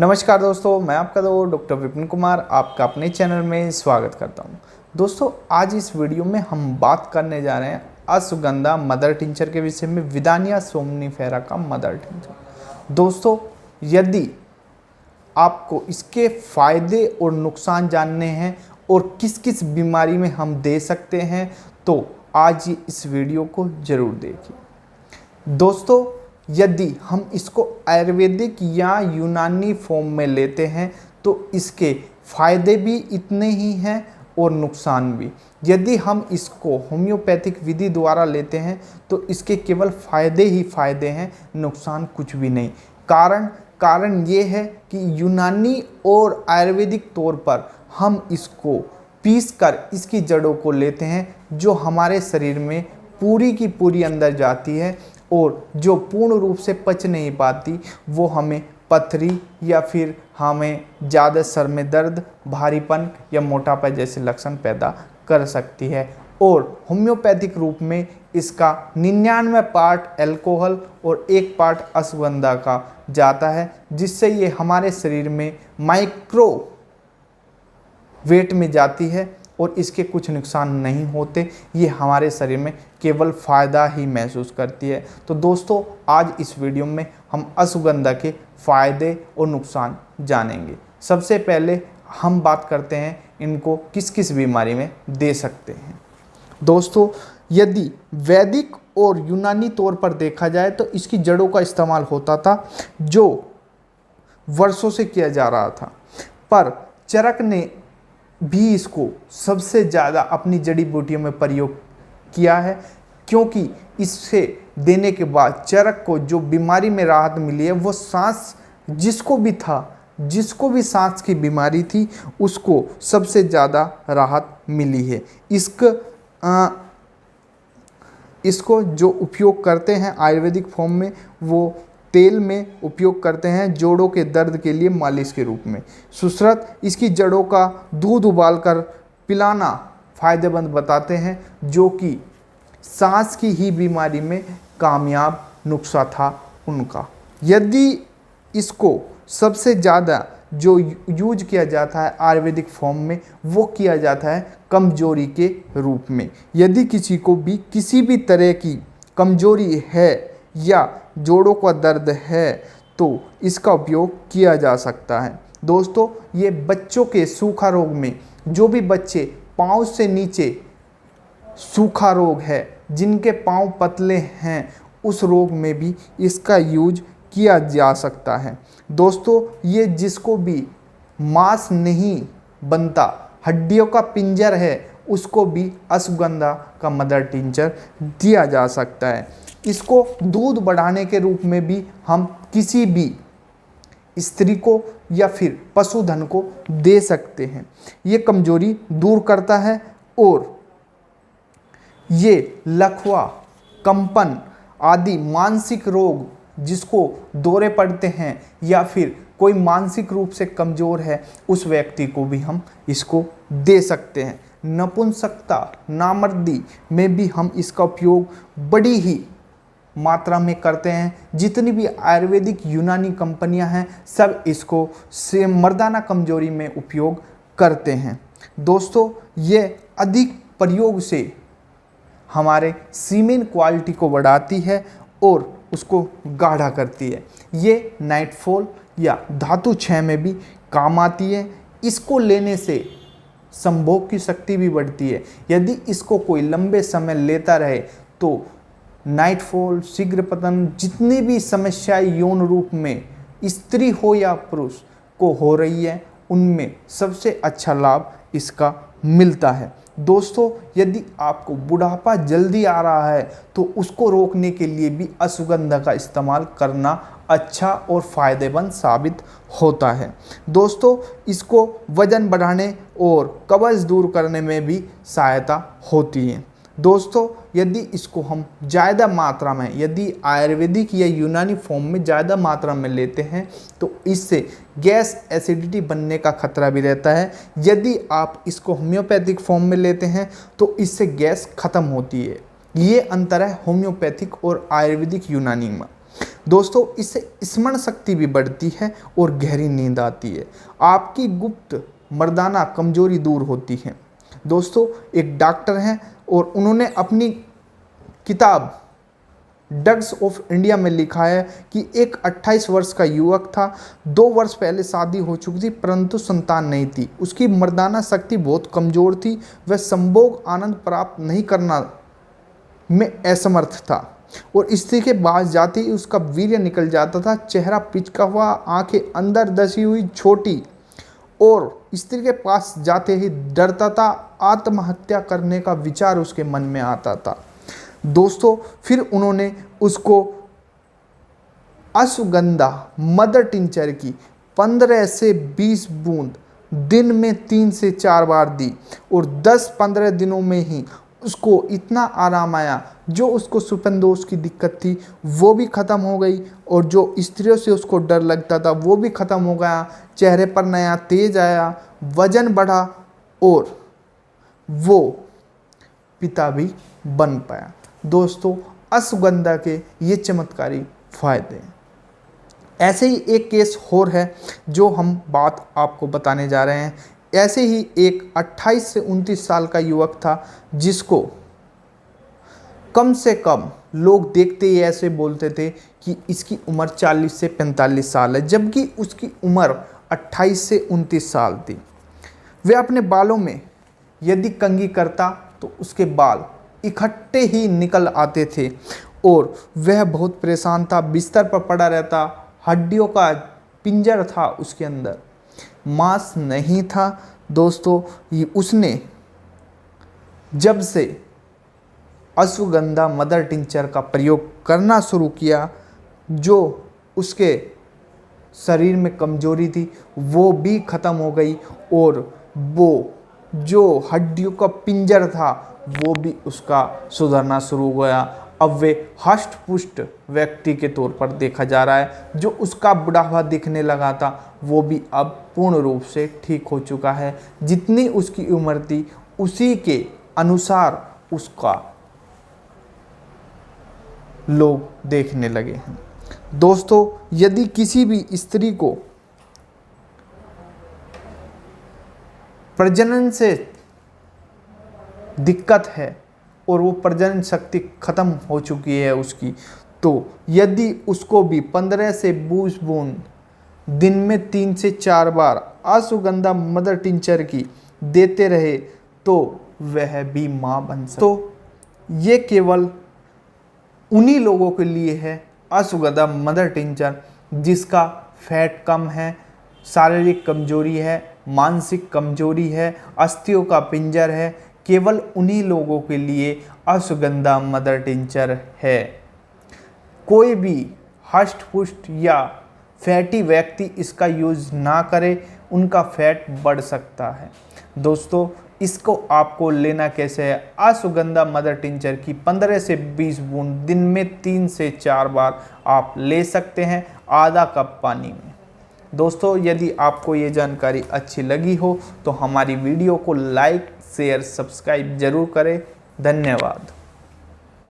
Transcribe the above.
नमस्कार दोस्तों, मैं आपका दोस्त डॉक्टर विपिन कुमार आपका अपने चैनल में स्वागत करता हूं। दोस्तों, आज इस वीडियो में हम बात करने जा रहे हैं अश्वगंधा मदर टिंचर के विषय में, विदानिया सोमनीफेरा का मदर टिंचर। दोस्तों, यदि आपको इसके फायदे और नुकसान जानने हैं और किस किस बीमारी में हम दे सकते हैं तो आज इस वीडियो को ज़रूर देखिए। दोस्तों, यदि हम इसको आयुर्वेदिक या यूनानी फॉर्म में लेते हैं तो इसके फायदे भी इतने ही हैं और नुकसान भी। यदि हम इसको होम्योपैथिक विधि द्वारा लेते हैं तो इसके केवल फायदे ही फायदे हैं, नुकसान कुछ भी नहीं। कारण ये है कि यूनानी और आयुर्वेदिक तौर पर हम इसको पीस कर इसकी जड़ों को लेते हैं जो हमारे शरीर में पूरी की पूरी अंदर जाती है और जो पूर्ण रूप से पच नहीं पाती वो हमें पथरी या फिर हमें ज़्यादा सर में दर्द, भारीपन या मोटापा जैसे लक्षण पैदा कर सकती है। और होम्योपैथिक रूप में इसका 99 पार्ट अल्कोहल और 1 पार्ट अश्वगंधा का जाता है, जिससे ये हमारे शरीर में माइक्रो वेट में जाती है और इसके कुछ नुकसान नहीं होते। ये हमारे शरीर में केवल फ़ायदा ही महसूस करती है। तो दोस्तों, आज इस वीडियो में हम अश्वगंधा के फ़ायदे और नुकसान जानेंगे। सबसे पहले हम बात करते हैं इनको किस किस बीमारी में दे सकते हैं। दोस्तों, यदि वैदिक और यूनानी तौर पर देखा जाए तो इसकी जड़ों का इस्तेमाल होता था जो वर्षों से किया जा रहा था, पर चरक ने भी इसको सबसे ज़्यादा अपनी जड़ी बूटियों में प्रयोग किया है, क्योंकि इससे देने के बाद चरक को जो बीमारी में राहत मिली है वो सांस जिसको भी सांस की बीमारी थी उसको सबसे ज़्यादा राहत मिली है। इसको जो उपयोग करते हैं आयुर्वेदिक फॉर्म में वो तेल में उपयोग करते हैं, जोड़ों के दर्द के लिए मालिश के रूप में। सुसरत इसकी जड़ों का दूध उबालकर पिलाना फ़ायदेमंद बताते हैं, जो कि सांस की ही बीमारी में कामयाब नुस्खा था उनका। यदि इसको सबसे ज़्यादा जो यूज किया जाता है आयुर्वेदिक फॉर्म में वो किया जाता है कमजोरी के रूप में। यदि किसी को भी किसी भी तरह की कमजोरी है या जोड़ों का दर्द है तो इसका उपयोग किया जा सकता है। दोस्तों, ये बच्चों के सूखा रोग में, जो भी बच्चे पाँव से नीचे सूखा रोग है, जिनके पाँव पतले हैं, उस रोग में भी इसका यूज किया जा सकता है। दोस्तों, ये जिसको भी मांस नहीं बनता, हड्डियों का पिंजर है, उसको भी अश्वगंधा का मदर टिंचर दिया जा सकता है। इसको दूध बढ़ाने के रूप में भी हम किसी भी स्त्री को या फिर पशुधन को दे सकते हैं। ये कमजोरी दूर करता है और ये लकवा, कंपन आदि मानसिक रोग जिसको दौरे पड़ते हैं या फिर कोई मानसिक रूप से कमज़ोर है उस व्यक्ति को भी हम इसको दे सकते हैं। नपुंसकता, नामर्दी में भी हम इसका उपयोग बड़ी ही मात्रा में करते हैं। जितनी भी आयुर्वेदिक यूनानी कंपनियां हैं सब इसको से मर्दाना कमजोरी में उपयोग करते हैं। दोस्तों, ये अधिक प्रयोग से हमारे सीमेन क्वालिटी को बढ़ाती है और उसको गाढ़ा करती है। ये नाइटफॉल या धातु क्षय में भी काम आती है। इसको लेने से संभोग की शक्ति भी बढ़ती है। यदि इसको कोई लंबे समय लेता रहे तो नाइटफॉल, शीघ्र पतन, जितनी भी समस्याएं यौन रूप में स्त्री हो या पुरुष को हो रही है उनमें सबसे अच्छा लाभ इसका मिलता है। दोस्तों, यदि आपको बुढ़ापा जल्दी आ रहा है तो उसको रोकने के लिए भी अश्वगंधा का इस्तेमाल करना अच्छा और फ़ायदेमंद साबित होता है। दोस्तों, इसको वजन बढ़ाने और कब्ज़ दूर करने में भी सहायता होती है। दोस्तों, यदि इसको हम ज़्यादा मात्रा में, यदि आयुर्वेदिक या यूनानी फॉर्म में ज़्यादा मात्रा में लेते हैं तो इससे गैस एसिडिटी बनने का खतरा भी रहता है। यदि आप इसको होम्योपैथिक फॉर्म में लेते हैं तो इससे गैस ख़त्म होती है। ये अंतर है होम्योपैथिक और आयुर्वेदिक यूनानी में। दोस्तों इससे स्मरण शक्ति भी बढ़ती है और गहरी नींद आती है। आपकी गुप्त मर्दाना कमजोरी दूर होती है। दोस्तों एक डॉक्टर हैं और उन्होंने अपनी किताब ड्रग्स ऑफ इंडिया में लिखा है कि एक 28 वर्ष का युवक था। 2 वर्ष पहले शादी हो चुकी थी परंतु संतान नहीं थी। उसकी मर्दाना शक्ति बहुत कमज़ोर थी। वह संभोग आनंद प्राप्त नहीं करना में असमर्थ था और स्त्री के पास जाते ही उसका वीर्य निकल जाता था। चेहरा पिचका हुआ, आंखें अंदर दसी हुई, छोटी, और स्त्री के पास जाते ही डरता था। आत्महत्या करने का विचार उसके मन में आता था। दोस्तों फिर उन्होंने उसको अश्वगंधा मदर टिंचर की 15 से 20 बूंद दिन में 3 से 4 बार दी और 10-15 दिनों में ही उसको इतना आराम आया। जो उसको सुपनदोष की दिक्कत थी वो भी ख़त्म हो गई और जो स्त्रियों से उसको डर लगता था वो भी ख़त्म हो गया। चेहरे पर नया तेज आया, वजन बढ़ा और वो पिता भी बन पाया। दोस्तों अश्वगंधा के ये चमत्कारी फायदे हैं। ऐसे ही एक केस और है जो हम बात आपको बताने जा रहे हैं। ऐसे ही एक 28 से 29 साल का युवक था जिसको कम से कम लोग देखते ही ऐसे बोलते थे कि इसकी उम्र 40 से 45 साल है, जबकि उसकी उम्र 28 से 29 साल थी। वह अपने बालों में यदि कंघी करता तो उसके बाल इकट्ठे ही निकल आते थे और वह बहुत परेशान था। बिस्तर पर पड़ा रहता, हड्डियों का पिंजर था उसके अंदर, मांस नहीं था। दोस्तों ये उसने जब से अश्वगंधा मदर टिंचर का प्रयोग करना शुरू किया, जो उसके शरीर में कमजोरी थी वो भी ख़त्म हो गई और वो जो हड्डियों का पिंजर था वो भी उसका सुधरना शुरू हो गया। अब वे हष्ट पुष्ट व्यक्ति के तौर पर देखा जा रहा है। जो उसका बुढ़ापा दिखने लगा था वो भी अब पूर्ण रूप से ठीक हो चुका है। जितनी उसकी उम्र थी उसी के अनुसार उसका लोग देखने लगे हैं। दोस्तों यदि किसी भी स्त्री को प्रजनन से दिक्कत है और वो प्रजनन शक्ति खत्म हो चुकी है उसकी, तो यदि उसको भी 15 से 20 बूंद दिन में 3 से 4 बार अश्वगंधा मदर टिंचर की देते रहे तो वह भी माँ बन सकती। तो ये केवल उन्हीं लोगों के लिए है अश्वगंधा मदर टिंचर जिसका फैट कम है, शारीरिक कमजोरी है, मानसिक कमजोरी है, अस्थियों का पिंजर है। केवल उन्हीं लोगों के लिए अश्वगंधा मदर टिंचर है। कोई भी हष्ट पुष्ट या फैटी व्यक्ति इसका यूज़ ना करे, उनका फैट बढ़ सकता है। दोस्तों इसको आपको लेना कैसे है? अश्वगंधा मदर टिंचर की 15 से 20 बूंद दिन में 3 से 4 बार आप ले सकते हैं, आधा कप पानी में। दोस्तों यदि आपको ये जानकारी अच्छी लगी हो तो हमारी वीडियो को लाइक शेयर सब्सक्राइब जरूर करें। धन्यवाद।